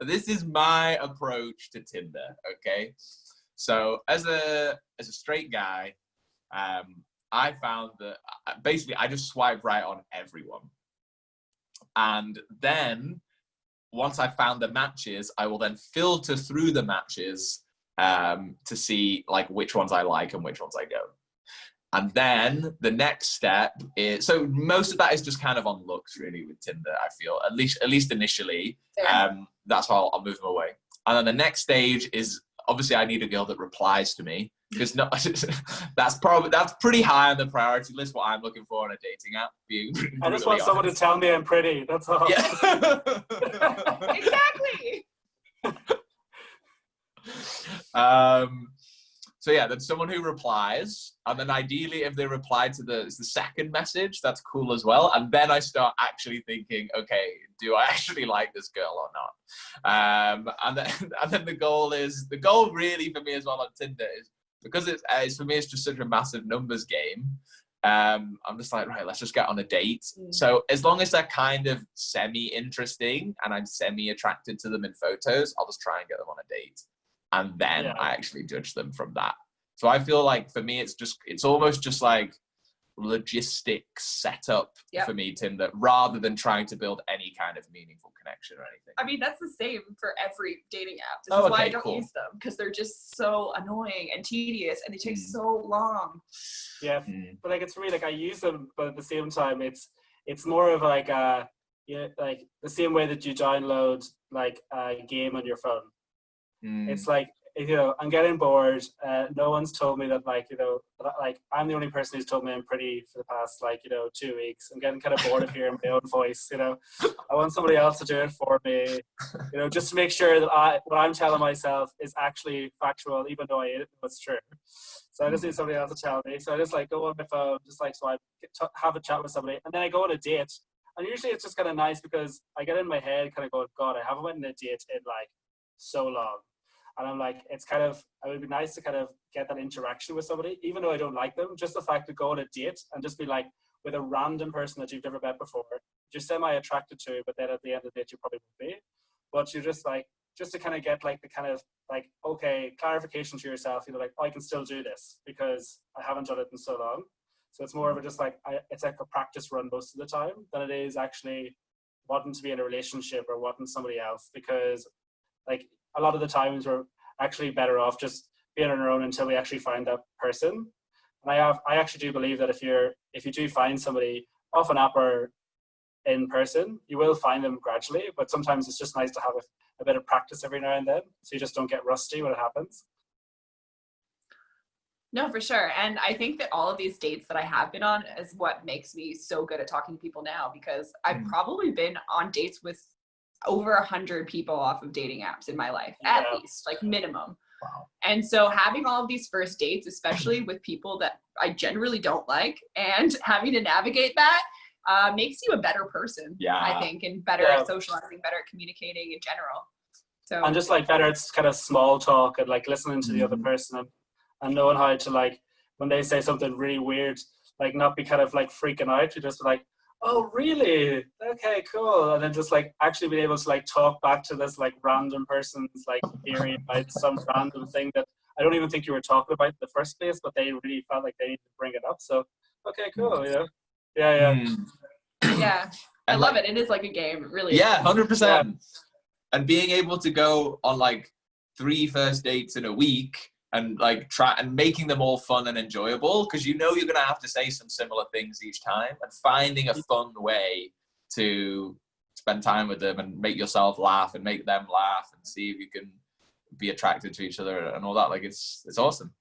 this is my approach to Tinder, okay? So as a straight guy, I found that basically I just swipe right on everyone. And then once I found the matches, I will then filter through the matches to see like which ones I like and which ones I don't. And then the next step is, so most of that is just kind of on looks really with Tinder, I feel, at least initially. That's how I'll move them away. And then the next stage is, obviously I need a girl that replies to me, because that's pretty high on the priority list, what I'm looking for on a dating app, being I just want someone to tell me I'm pretty, that's all. Yeah. Exactly. So yeah, then someone who replies, and then ideally if they reply to the second message, that's cool as well. And then I start actually thinking, okay, do I actually like this girl or not? And then the goal really for me as well on Tinder is, because it's for me, it's just such a massive numbers game. I'm just like, right, let's just get on a date. So as long as they're kind of semi-interesting and I'm semi-attracted to them in photos, I'll just try and get them on a date. And then I actually judge them from that. So I feel like for me, it's almost just like logistics setup for me, Tinder, rather than trying to build any kind of meaningful connection or anything. I mean, that's the same for every dating app. This is why I don't use them, because they're just so annoying and tedious and they take so long. Yeah, but like it's really like I use them, but at the same time, it's more of like like the same way that you download like a game on your phone. It's like, you know, I'm getting bored. No one's told me that, like, you know, like I'm the only person who's told me I'm pretty for the past, like, you know, 2 weeks. I'm getting kind of bored of hearing my own voice, you know. I want somebody else to do it for me, you know, just to make sure that what I'm telling myself is actually factual, even though it was true. So I just need somebody else to tell me. So I just like go on my phone, just like so I have a chat with somebody, and then I go on a date. And usually it's just kind of nice because I get in my head kind of going, God, I haven't went on a date in like so long. And I'm like, it would be nice to kind of get that interaction with somebody, even though I don't like them. Just the fact to go on a date and just be like with a random person that you've never met before, you're semi-attracted to, but then at the end of the date, you probably won't be. But you're just like, just to kind of get like the kind of like, okay, clarification to yourself, you know, like, oh, I can still do this because I haven't done it in so long. So it's more of a just like, it's like a practice run most of the time than it is actually wanting to be in a relationship or wanting somebody else, because like, a lot of the times we're actually better off just being on our own until we actually find that person. And I actually do believe that if you do find somebody off an app or in person, you will find them gradually, but sometimes it's just nice to have a bit of practice every now and then, so you just don't get rusty when it happens. No, for sure. And I think that all of these dates that I have been on is what makes me so good at talking to people now, because I've probably been on dates with over 100 people off of dating apps in my life, at least, like minimum. Wow. And so having all of these first dates, especially with people that I generally don't like, and having to navigate that makes you a better person, I think, and better at socializing, better at communicating in general. So, and just like better, it's kind of small talk and like listening to the other person and knowing how to, like, when they say something really weird, like not be kind of like freaking out, you just be like, oh really, okay, cool, and then just like actually being able to like talk back to this like random person's like theory about some random thing that I don't even think you were talking about in the first place, but they really felt like they needed to bring it up. So okay, cool, you know. Yeah, I love it. It is like a game, it really. Yeah, 100%. And being able to go on like 3 first dates in a week and like try and making them all fun and enjoyable, because you know you're gonna have to say some similar things each time, and finding a fun way to spend time with them and make yourself laugh and make them laugh and see if you can be attracted to each other and all that, like it's awesome.